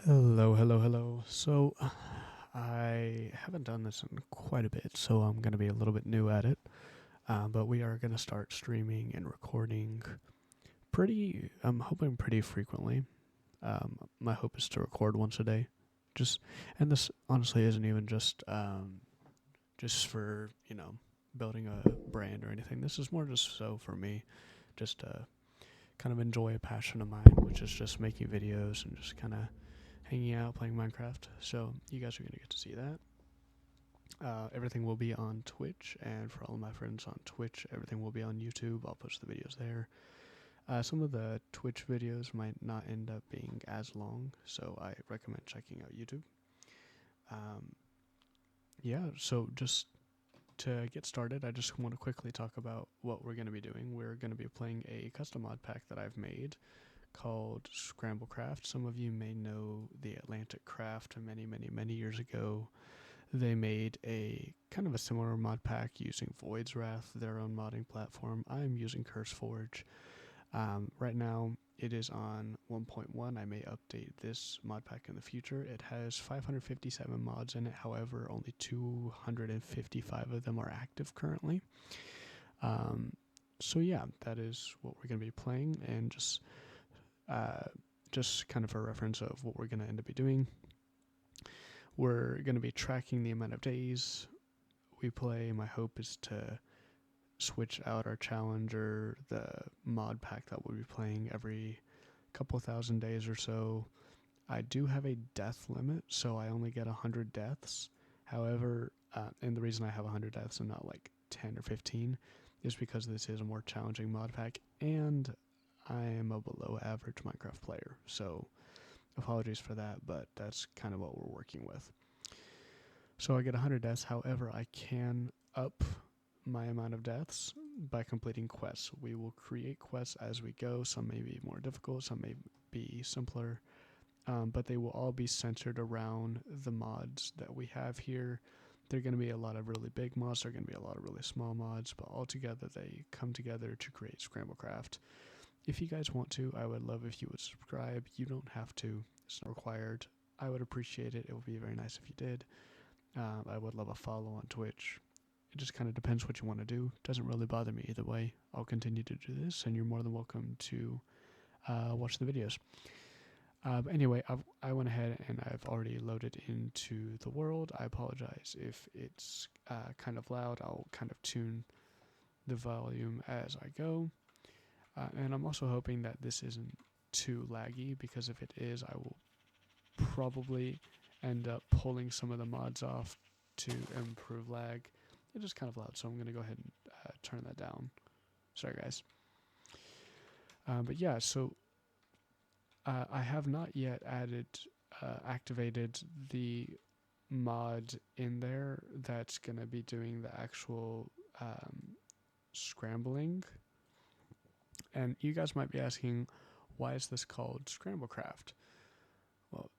Hello, hello, hello. I haven't done this in quite a bit, so I'm going to be a little bit new at it. But we are going to start streaming and recording I'm hoping pretty frequently. My hope is to record once a day. And this honestly isn't even just for, building a brand or anything. This is more just so for me, just to kind of enjoy a passion of mine, which is just making videos and just kind of hanging out, playing Minecraft. So you guys are gonna get to see that. Everything will be on Twitch, and for all of my friends on Twitch, everything will be on YouTube. I'll post the videos there. Some of the Twitch videos might not end up being as long, so I recommend checking out YouTube. Um, yeah, so just to get started, I just want to quickly talk about what we're going to be doing. We're going to be playing a custom mod pack that I've made called Scramblecraft. Some of you may know the Atlantic Craft many, many, many years ago. They made a kind of a similar mod pack using Void's Wrath, their own modding platform. I'm using CurseForge. Right now, it is on 1.1. I may update this mod pack in the future. It has 557 mods in it. However, only 255 of them are active currently. So yeah, that is what we're going to be playing, and just kind of a reference of what we're going to end up doing. We're going to be tracking the amount of days we play. My hope is to switch out our challenger, the mod pack that we'll be playing every couple thousand days or so. I do have a death limit, so I only get 100 deaths. However, and the reason I have 100 deaths and not like 10 or 15 is because this is a more challenging mod pack, and I am a below average Minecraft player. So apologies for that, but that's kind of what we're working with. So I get 100 deaths. However, I can up my amount of deaths by completing quests. We will create quests as we go. Some may be more difficult, some may be simpler, but they will all be centered around the mods that we have here. There are going to be a lot of really big mods, there are going to be a lot of really small mods, but altogether they come together to create Scramblecraft. If you guys want to, I would love if you would subscribe. You don't have to, it's not required. I would appreciate it. It would be very nice if you did. I would love a follow on Twitch. It just kind of depends what you want to do. Doesn't really bother me either way. I'll continue to do this, and you're more than welcome to watch the videos. But anyway, I went ahead and I've already loaded into the world. I apologize if it's kind of loud. I'll kind of tune the volume as I go. And I'm also hoping that this isn't too laggy, because if it is, I will probably end up pulling some of the mods off to improve lag. It's just kind of loud, so I'm going to go ahead and turn that down. Sorry, guys. But yeah, so I have not yet activated the mod in there that's going to be doing the actual scrambling. And you guys might be asking, why is this called Scramblecraft? Well,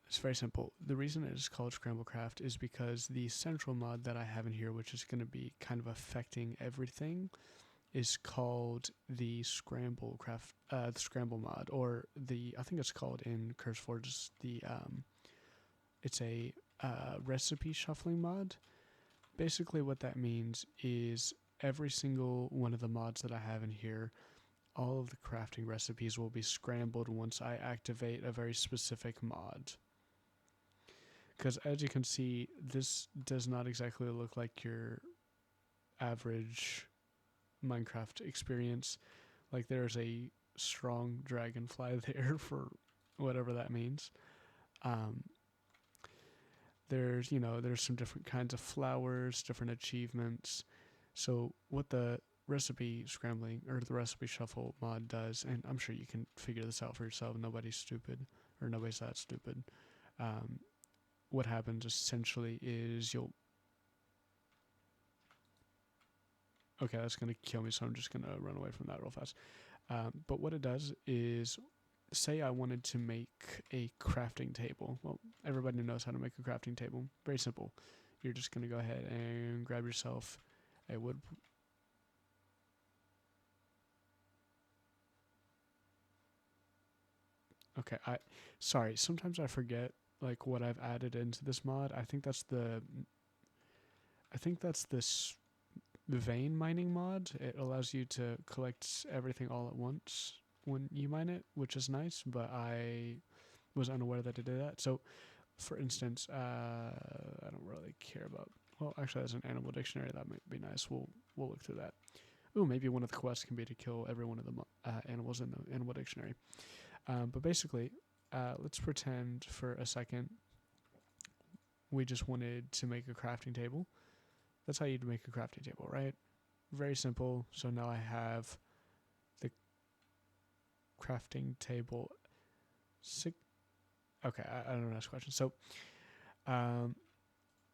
it's very simple. The reason it is called Scramblecraft is because the central mod that I have in here, which is going to be kind of affecting everything, is called the the Scramble mod, or I think it's called in CurseForge it's a recipe shuffling mod. Basically, what that means is every single one of the mods that I have in here, all of the crafting recipes will be scrambled once I activate a very specific mod. Because as you can see, this does not exactly look like your average Minecraft experience. Like, there's a strong dragonfly there for whatever that means. There's some different kinds of flowers, different achievements. So what the recipe scrambling or the recipe shuffle mod does, and I'm sure you can figure this out for yourself. Nobody's stupid, or nobody's that stupid. What happens essentially is okay, that's going to kill me, so I'm just going to run away from that real fast. But what it does is, say I wanted to make a crafting table. Well, everybody knows how to make a crafting table. Very simple. You're just going to go ahead and grab yourself a wood. Okay, sorry. Sometimes I forget like what I've added into this mod. I think that's this vein mining mod. It allows you to collect everything all at once when you mine it, which is nice. But I was unaware that it did that. So, for instance, I don't really care about. Well, actually, as an animal dictionary, that might be nice. We'll look through that. Ooh, maybe one of the quests can be to kill every one of the animals in the animal dictionary. But basically, let's pretend for a second we just wanted to make a crafting table. That's how you'd make a crafting table, right? Very simple. So now I have the crafting table. Okay, I don't know this question. So,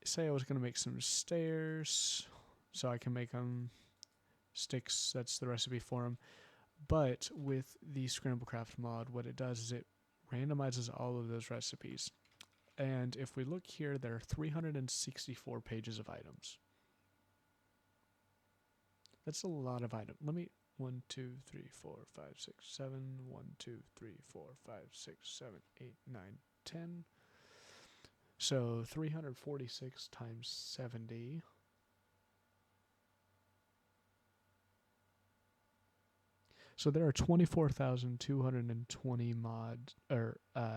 say I was going to make some stairs, so I can make them sticks. That's the recipe for them. But with the Scramble Craft mod, what it does is it randomizes all of those recipes. And if we look here, there are 364 pages of items. That's a lot of items. Let me 1, 2, 3, 4, 5, 6, 7. 1, 2, 3, 4, 5, 6, 7, 8, 9, 10. So 346 times 70. So there are 24,220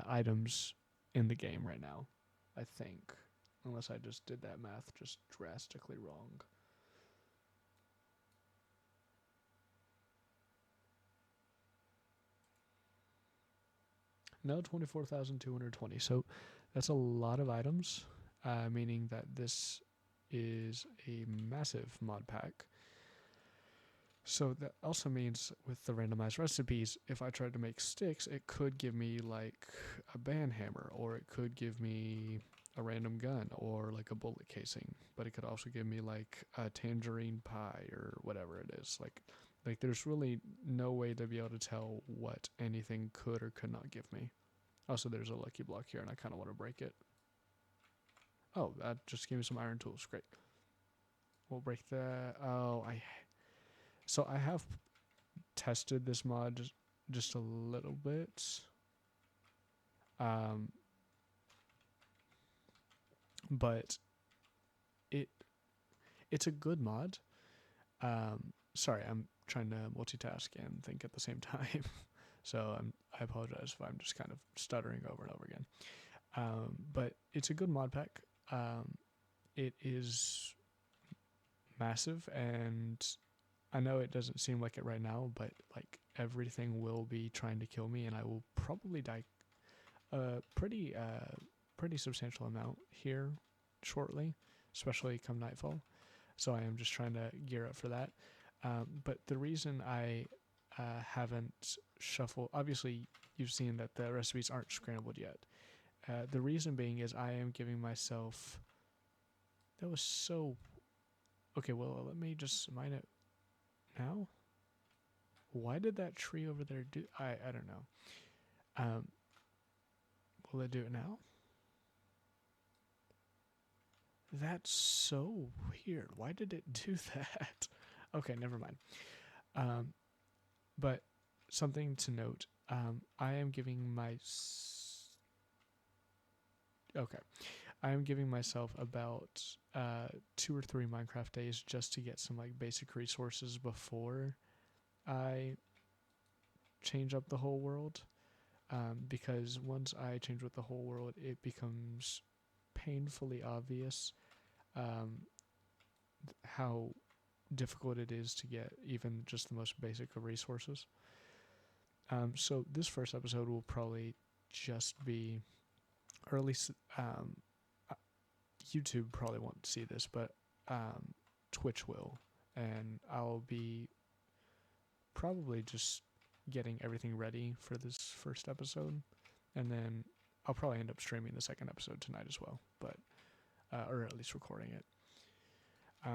items in the game right now, I think. Unless I just did that math just drastically wrong. No, 24,220. So that's a lot of items, meaning that this is a massive mod pack. So that also means with the randomized recipes, if I tried to make sticks, it could give me like a band hammer, or it could give me a random gun, or like a bullet casing. But it could also give me like a tangerine pie or whatever it is. Like there's really no way to be able to tell what anything could or could not give me. Also, there's a lucky block here, and I kind of want to break it. Oh, that just gave me some iron tools. Great. We'll break that. So I have tested this mod just a little bit. But it's a good mod. Sorry, I'm trying to multitask and think at the same time. So I apologize if I'm just kind of stuttering over and over again. But it's a good mod pack. It is massive, and I know it doesn't seem like it right now, but like everything will be trying to kill me, and I will probably die a pretty substantial amount here shortly, especially come nightfall. So I am just trying to gear up for that. But the reason I haven't shuffled, obviously you've seen that the recipes aren't scrambled yet. The reason being is I am giving myself. That was so. Okay, well, let me just mine it now. Why did that tree over there do? I don't know. Will it do it now? That's so weird. Why did it do that? Okay, never mind. But something to note. I am giving I am giving myself about 2 or 3 Minecraft days just to get some like basic resources before I change up the whole world. Because once I change with the whole world, it becomes painfully obvious how difficult it is to get even just the most basic of resources. So this first episode will probably just be, or at least YouTube probably won't see this, but Twitch will, and I'll be probably just getting everything ready for this first episode, and then I'll probably end up streaming the second episode tonight as well, but or at least recording it.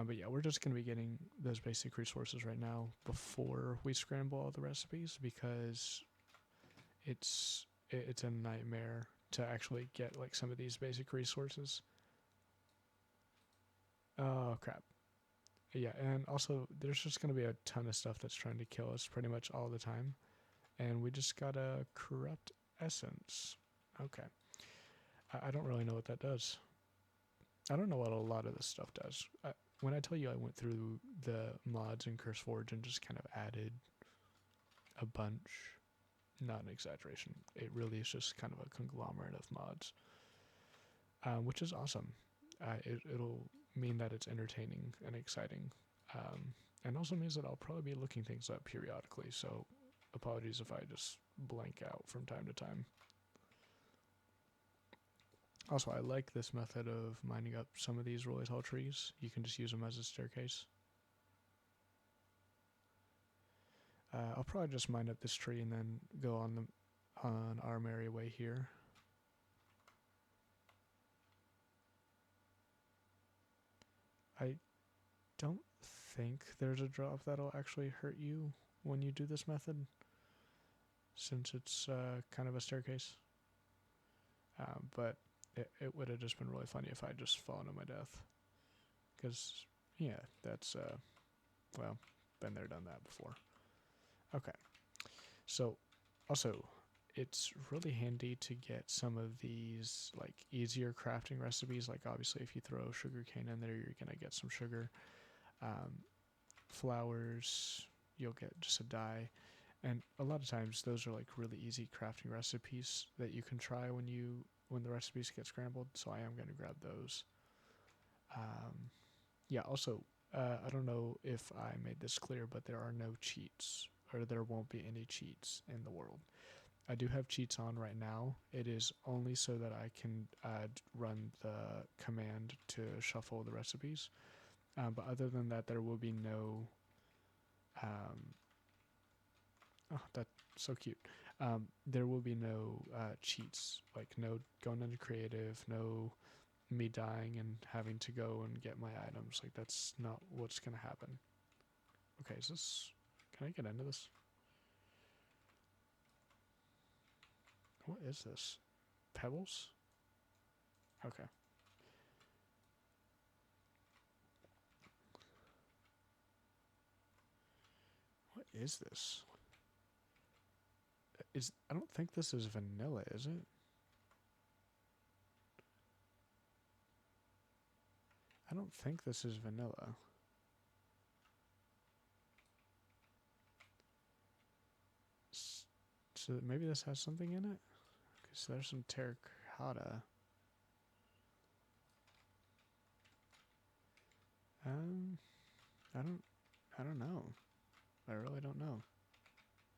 But yeah, we're just going to be getting those basic resources right now before we scramble all the recipes, because it's a nightmare to actually get like some of these basic resources. Oh crap. Yeah, and also there's just going to be a ton of stuff that's trying to kill us pretty much all the time, and we just gotta corrupt essence. Okay. I don't really know what that does. I don't know what a lot of this stuff does. When I tell you I went through the mods in CurseForge and just kind of added a bunch, not an exaggeration. It really is just kind of a conglomerate of mods, which is awesome. It'll mean that it's entertaining and exciting, and also means that I'll probably be looking things up periodically. So apologies if I just blank out from time to time. Also, I like this method of mining up some of these really tall trees. You can just use them as a staircase. I'll probably just mine up this tree and then go on our merry way here. I don't think there's a drop that'll actually hurt you when you do this method, since it's kind of a staircase. But it would have just been really funny if I just fallen to my death. Because, yeah, that's, well, been there, done that before. Okay. So, also, it's really handy to get some of these, like, easier crafting recipes. Like, obviously, if you throw sugarcane in there, you're going to get some sugar. Flowers, you'll get just a dye. And a lot of times, those are, like, really easy crafting recipes that you can try when the recipes get scrambled. So I am going to grab those. Yeah, also, I don't know if I made this clear, but there are no cheats, or there won't be any cheats in the world. I do have cheats on right now. It is only so that I can run the command to shuffle the recipes. But other than that, there will be no... oh, that's so cute. There will be no cheats, like no going into creative, no me dying and having to go and get my items. Like, that's not what's going to happen. Okay, is this... Can I get into this? What is this? Pebbles? Okay. What is this? I don't think this is vanilla, is it? I don't think this is vanilla. So maybe this has something in it? Because there's some terracotta. I don't know. I really don't know.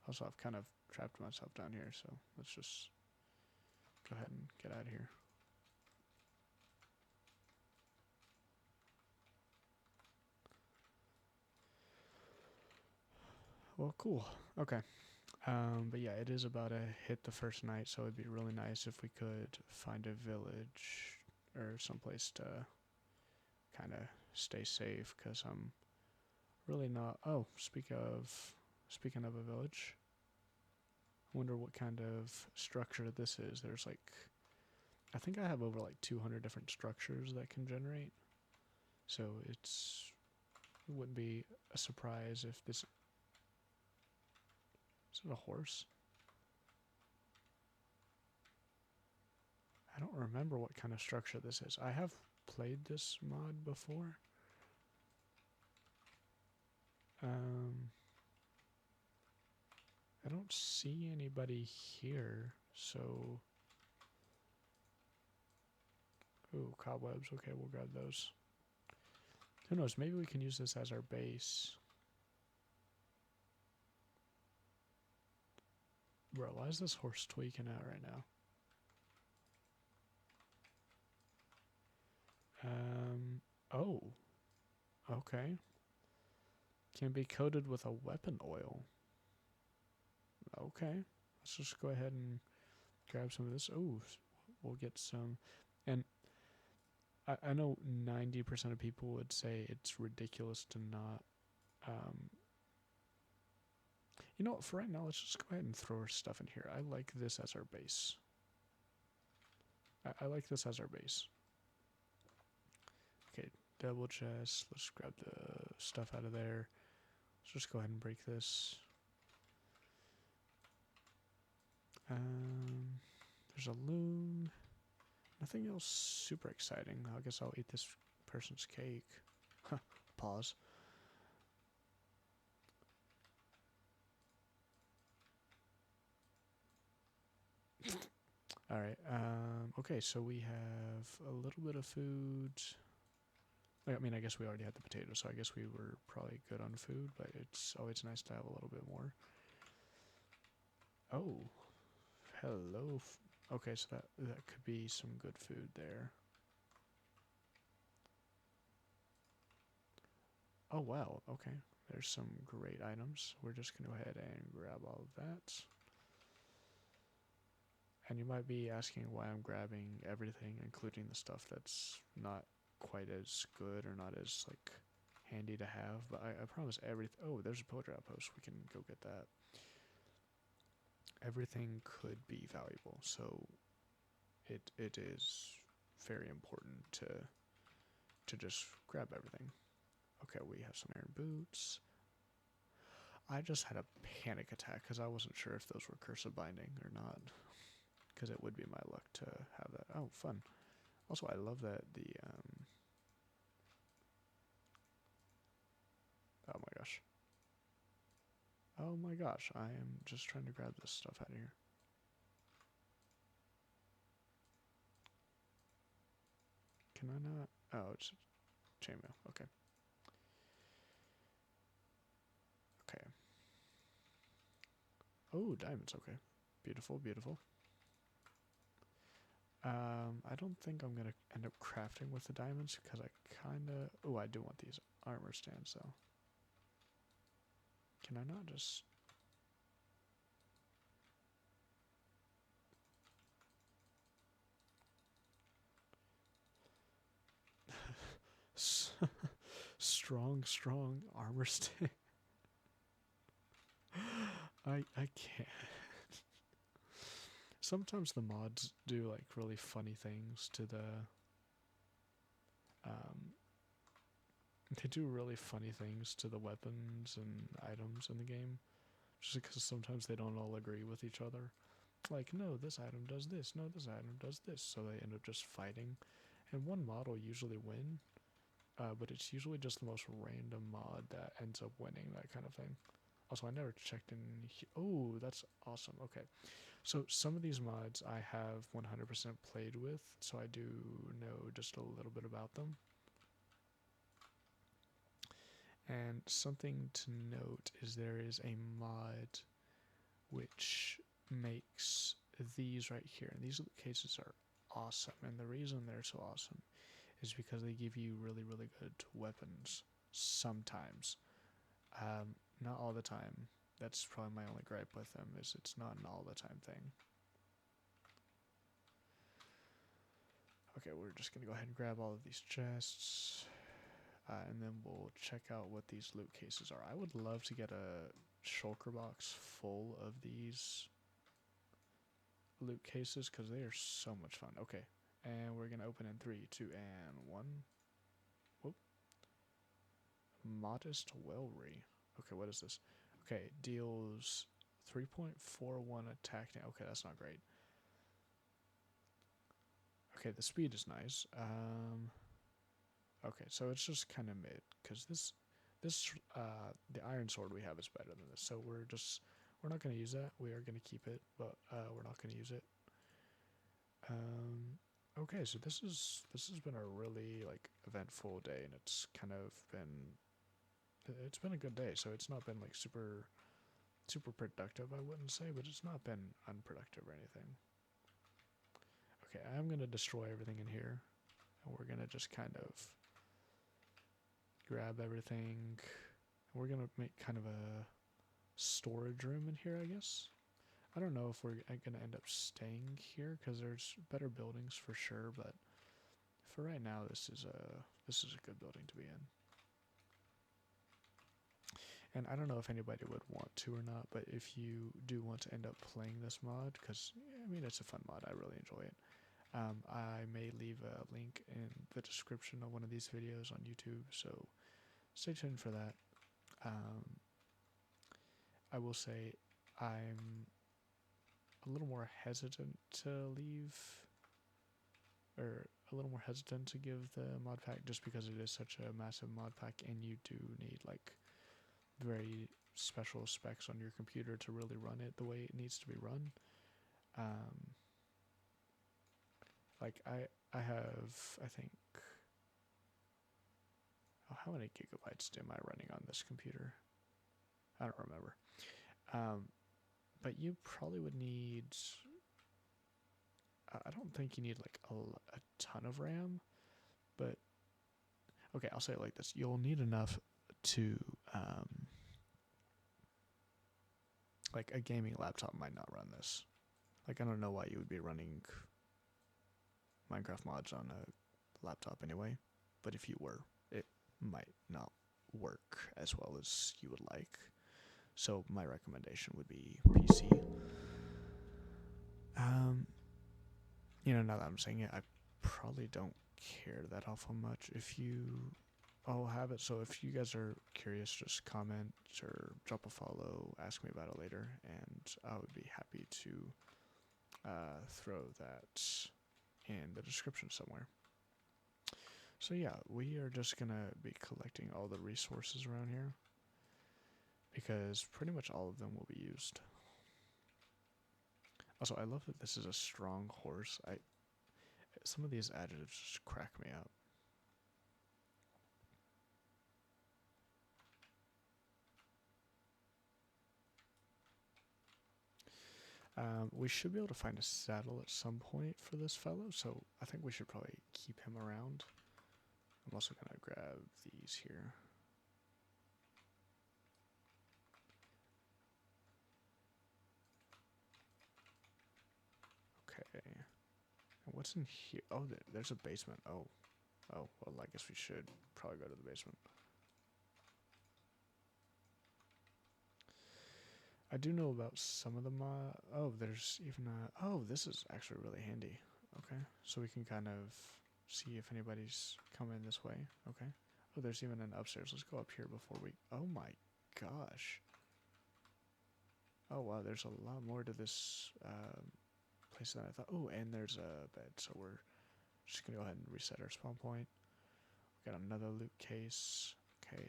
Also, I've kind of trapped myself down here, so let's just go ahead and get out of here. Well, cool. Okay. But yeah, it is about to hit the first night, so it'd be really nice if we could find a village or someplace to kind of stay safe, because I'm really not... Oh, speaking of a village, I wonder what kind of structure this is. There's like... I think I have over like 200 different structures that can generate. So it wouldn't be a surprise if this... Is it a horse? I don't remember what kind of structure this is. I have played this mod before. I don't see anybody here, so... Ooh, cobwebs. Okay, we'll grab those. Who knows? Maybe we can use this as our base. Bro, why is this horse tweaking out right now? Oh. Okay. Can be coated with a weapon oil. Okay. Let's just go ahead and grab some of this. Oh, we'll get some. And I know 90% of people would say it's ridiculous to not... you know what, for right now, let's just go ahead and throw our stuff in here. I like this as our base. I like this as our base. Okay, double chest. Let's grab the stuff out of there. Let's just go ahead and break this. There's a loon. Nothing else super exciting. I guess I'll eat this person's cake. Pause. Alright, okay, so we have a little bit of food. I mean, I guess we already had the potatoes, so I guess we were probably good on food, but it's always nice to have a little bit more. Oh, hello. Okay, so that could be some good food there. Oh, wow, okay. There's some great items. We're just going to go ahead and grab all of that. And you might be asking why I'm grabbing everything, including the stuff that's not quite as good or not as, like, handy to have. But I promise everything. Oh, there's a poetry outpost. We can go get that. Everything could be valuable, so it is very important to just grab everything. Okay, we have some iron boots. I just had a panic attack because I wasn't sure if those were cursive binding or not. Because it would be my luck to have that. Oh, fun. Also, I love that the, oh my gosh. Oh my gosh, I am just trying to grab this stuff out of here. Can I not? Oh, it's chainmail. Okay. Okay. Oh, diamonds. Okay. Beautiful, beautiful. I don't think I'm gonna end up crafting with the diamonds because I kinda. Oh, I do want these armor stands though. Can I not just? strong armor stand. I can't. Sometimes the mods do like really funny things to the. Um, they do really funny things to the weapons and items in the game, just because sometimes they don't all agree with each other. Like, no, this item does this. No, this item does this. So they end up just fighting, and one mod will usually win. But it's usually just the most random mod that ends up winning, that kind of thing. Also, I never checked in here. Oh, that's awesome. Okay. So some of these mods I have 100% played with, so I do know just a little bit about them. And something to note is there is a mod which makes these right here. And these cases are awesome. And the reason they're so awesome is because they give you really, really good weapons sometimes. Not all the time. That's probably my only gripe with them, is it's not an all the time thing. Okay, we're just going to go ahead and grab all of these chests. And then we'll check out what these loot cases are. I would love to get a shulker box full of these loot cases because they are so much fun. Okay, and we're going to open in 3, 2, and 1. Whoop. Modest Wellry. Okay, what is this? Okay, deals 3.41 attack. Okay, that's not great. Okay, the speed is nice. Okay, so it's just kind of mid, because the iron sword we have is better than this. So we're not going to use that. We are going to keep it, but we're not going to use it. Okay, so this has been a really like eventful day, and it's been a good day. So it's not been like super productive, I wouldn't say, but it's not been unproductive or anything. Okay, I'm going to destroy everything in here, and we're going to just kind of grab everything. We're going to make kind of a storage room in here, I guess. I don't know if we're going to end up staying here, because there's better buildings for sure, but for right now, this is a good building to be in. And I don't know if anybody would want to or not, but if you do want to end up playing this mod, because, I mean, it's a fun mod, I really enjoy it. I may leave a link in the description of one of these videos on YouTube, so stay tuned for that. I will say I'm a little more hesitant to leave, or a little more hesitant to give the mod pack, just because it is such a massive mod pack, and you do need like very special specs on your computer to really run it the way it needs to be run. Like I have, I think, oh, how many gigabytes am I running on this computer? I don't remember. But you probably would need, I don't think you need like a ton of RAM, but okay, I'll say it like this. You'll need enough to, like a gaming laptop might not run this. Like I don't know why you would be running Minecraft mods on a laptop anyway, but if you were, it might not work as well as you would like. So my recommendation would be PC. Now that I'm saying it, I probably don't care that awful much if you all have it. So if you guys are curious, just comment or drop a follow, ask me about it later, and I would be happy to throw that in the description somewhere. So yeah, we are just gonna be collecting all the resources around here, because pretty much all of them will be used. Also, I love that this is a strong horse. Some of these additives just crack me up. We should be able to find a saddle at some point for this fellow, so I think we should probably keep him around. I'm also going to grab these here. Okay. And what's in here? Oh, there's a basement. Oh, well, I guess we should probably go to the basement. I do know about some of the oh, there's even a, oh, this is actually really handy. Okay, so we can kind of see if anybody's coming this way. Okay. Oh, there's even an upstairs. Let's go up here before we, oh my gosh. Oh wow, there's a lot more to this place than I thought. Oh, and there's a bed, so we're just gonna go ahead and reset our spawn point. We got another loot case. Okay.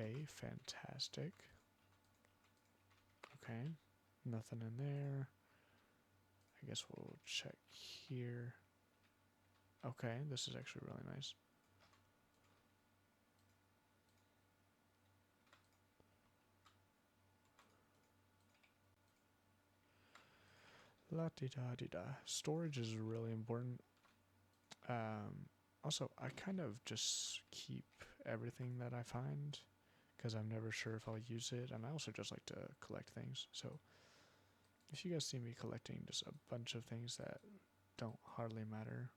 Okay, fantastic. Okay, nothing in there. I guess we'll check here. Okay, this is actually really nice. La-di-da-di-da. Storage is really important. Also, I kind of just keep everything that I find, because I'm never sure if I'll use it, and I also just like to collect things. So if you guys see me collecting just a bunch of things that don't hardly matter,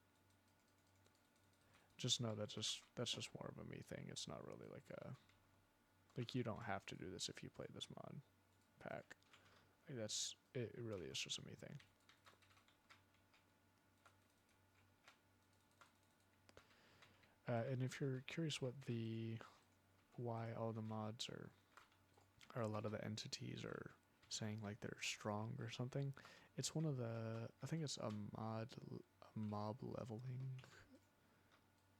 just know that's just more of a me thing. It's not really like you don't have to do this if you play this mod pack. Like it really is just a me thing. And if you're curious why all the mods or a lot of the entities are saying like they're strong or something, it's one of the, I think it's a mob leveling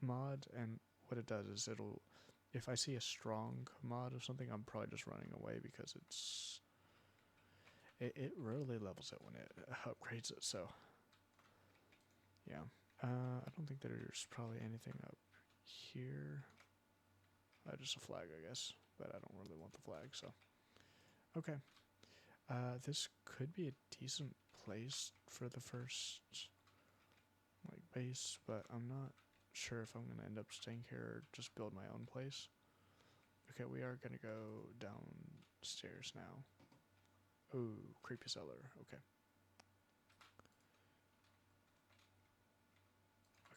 mod, and what it does is if I see a strong mod of something, I'm probably just running away, because it rarely levels it when it upgrades it. So yeah, I don't think there's probably anything up here. Just a flag, I guess, but I don't really want the flag, so okay. This could be a decent place for the first like base, but I'm not sure if I'm gonna end up staying here or just build my own place. Okay, we are gonna go downstairs now. Ooh, creepy cellar. Okay.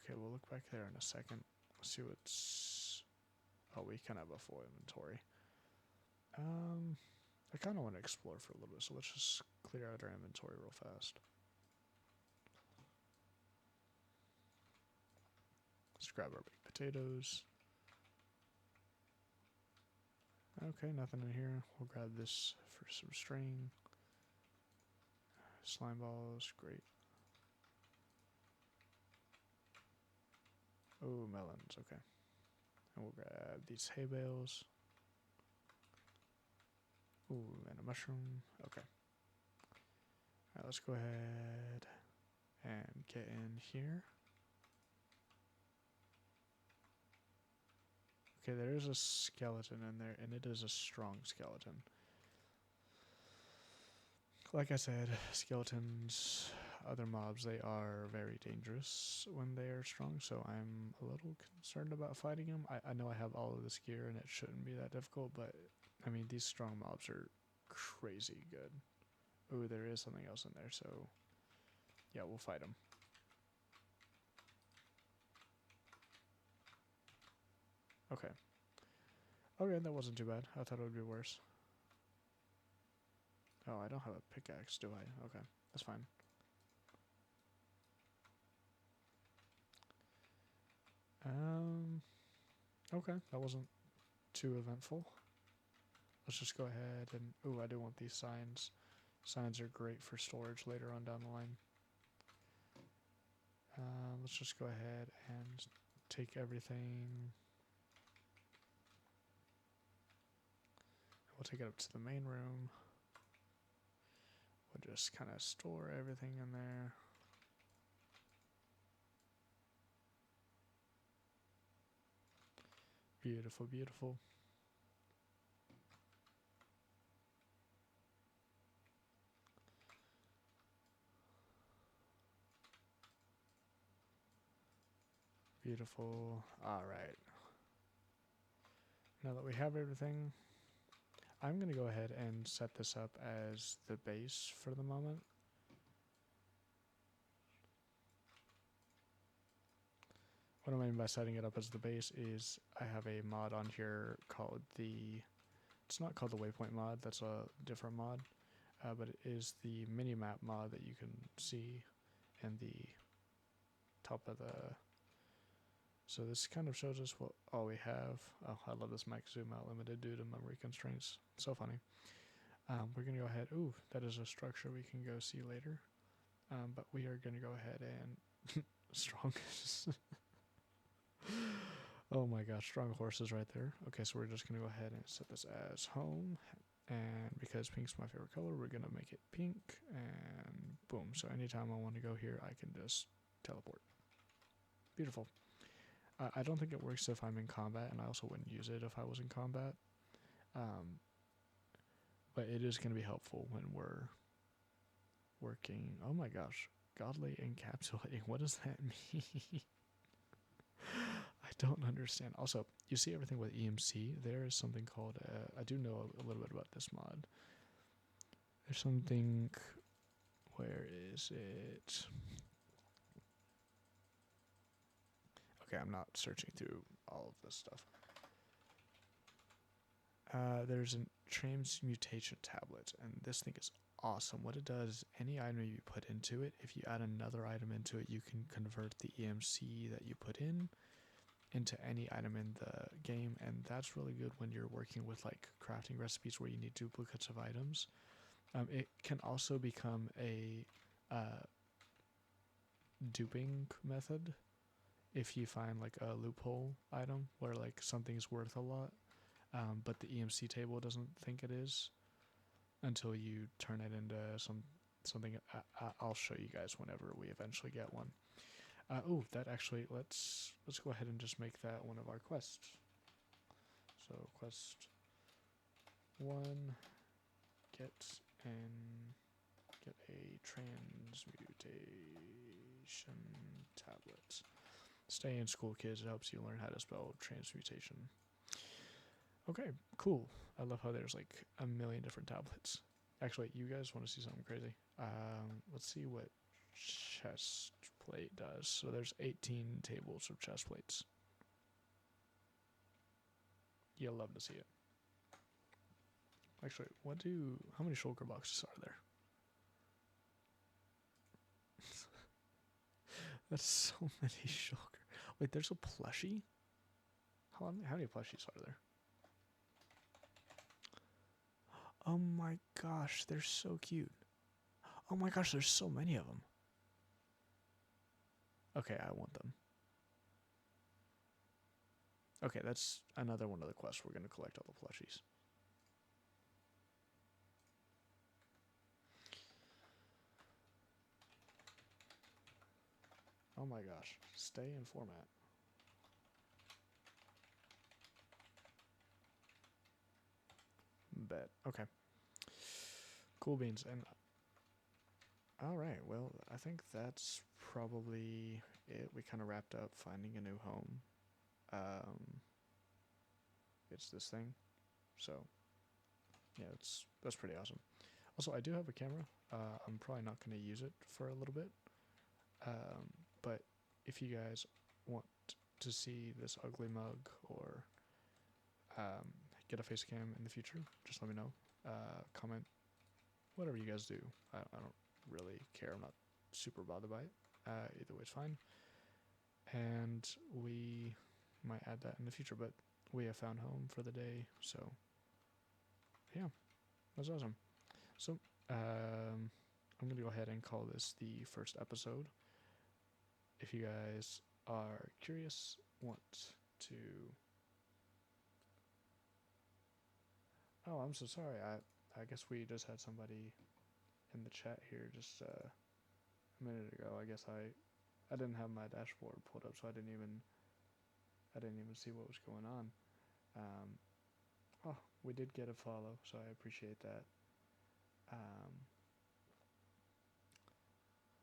Okay, we'll look back there in a second. Let's see what's. Oh, we can have a full inventory. I kind of want to explore for a little bit, so let's just clear out our inventory real fast. Let's grab our baked potatoes. Okay, nothing in here. We'll grab this for some string. Slime balls, great. Oh, melons, okay. And we'll grab these hay bales. Ooh, and a mushroom. Okay. Alright, let's go ahead and get in here. Okay, there is a skeleton in there, and it is a strong skeleton. Like I said, skeletons, other mobs, they are very dangerous when they are strong, so I'm a little concerned about fighting them. I know I have all of this gear, and it shouldn't be that difficult, but, I mean, these strong mobs are crazy good. Ooh, there is something else in there, so, yeah, we'll fight them. Okay. Okay, that wasn't too bad. I thought it would be worse. Oh, I don't have a pickaxe, do I? Okay, that's fine. Okay, that wasn't too eventful. Let's just go ahead and... Ooh, I do want these signs. Signs are great for storage later on down the line. Let's just go ahead and take everything. We'll take it up to the main room. We'll just kind of store everything in there. Beautiful, beautiful. Beautiful. Alright. Now that we have everything, I'm going to go ahead and set this up as the base for the moment. What I mean by setting it up as the base is I have a mod on here called the... It's not called the Waypoint mod, that's a different mod. But it is the mini-map mod that you can see in the top of the... So this kind of shows us what all we have. Oh, I love this mic zoom out limited due to memory constraints. So funny. We're going to go ahead... Ooh, that is a structure we can go see later. But we are going to go ahead and... strong... Oh my gosh, strong horses right there. Okay, so we're just going to go ahead and set this as home. And because pink's my favorite color, we're going to make it pink. And boom. So anytime I want to go here, I can just teleport. Beautiful. I don't think it works if I'm in combat, and I also wouldn't use it if I was in combat. But it is going to be helpful when we're working. Oh my gosh. Godly encapsulating. What does that mean? I don't understand. Also, you see everything with EMC. There is something called... I do know a little bit about this mod. There's something... Where is it? Okay, I'm not searching through all of this stuff. There's a transmutation tablet, and this thing is awesome. What it does, any item you put into it, if you add another item into it, you can convert the EMC that you put in into any item in the game, and that's really good when you're working with like crafting recipes where you need duplicates of items. It can also become a duping method if you find like a loophole item where like something's worth a lot, but the EMC table doesn't think it is until you turn it into something. I'll show you guys whenever we eventually get one. Oh, that actually, let's go ahead and just make that one of our quests. So quest 1, get a transmutation tablet. Stay in school, kids. It helps you learn how to spell transmutation. Okay, cool. I love how there's like a million different tablets. Actually, you guys want to see something crazy? Let's see what chest plate does. So there's 18 tables of chest plates. You'll love to see it. Actually, how many shulker boxes are there? That's so many shulker. Wait, there's a plushie? How many plushies are there? Oh my gosh, they're so cute. Oh my gosh, there's so many of them. Okay, I want them. Okay, that's another one of the quests. We're going to collect all the plushies. Oh my gosh. Stay in format. Bet. Okay. Cool beans. And alright, well, I think that's probably it. We kind of wrapped up finding a new home. It's this thing. So, yeah, that's pretty awesome. Also, I do have a camera. I'm probably not going to use it for a little bit. But if you guys want to see this ugly mug or get a face cam in the future, just let me know. Comment, whatever you guys do. I don't really care. I'm not super bothered by it. Either way is fine. And we might add that in the future, but we have found home for the day. So, yeah, that's awesome. So, I'm going to go ahead and call this the first episode. If you guys are curious, want to... Oh, I'm so sorry. I guess we just had somebody in the chat here just a minute ago. I guess I didn't have my dashboard pulled up, so I didn't even see what was going on. Oh, we did get a follow, so I appreciate that.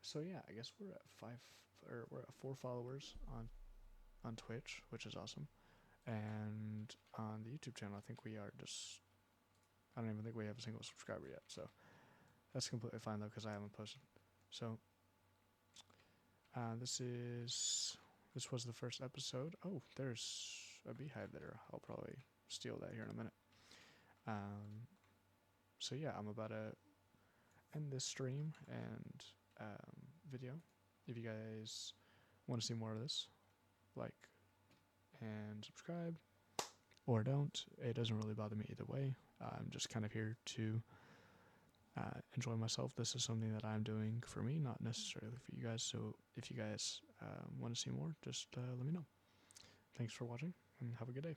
So yeah, I guess we're at we're at 4 followers on Twitch, which is awesome. And on the YouTube channel, I think we are just... I don't even think we have a single subscriber yet, so that's completely fine though, because I haven't posted. So this was the first episode. Oh, there's a beehive there. I'll probably steal that here in a minute. So yeah, I'm about to end this stream and video. If you guys want to see more of this, like and subscribe, or don't. It doesn't really bother me either way. I'm just kind of here to enjoy myself. This is something that I'm doing for me, not necessarily for you guys. So if you guys want to see more, just let me know. Thanks for watching, and have a good day.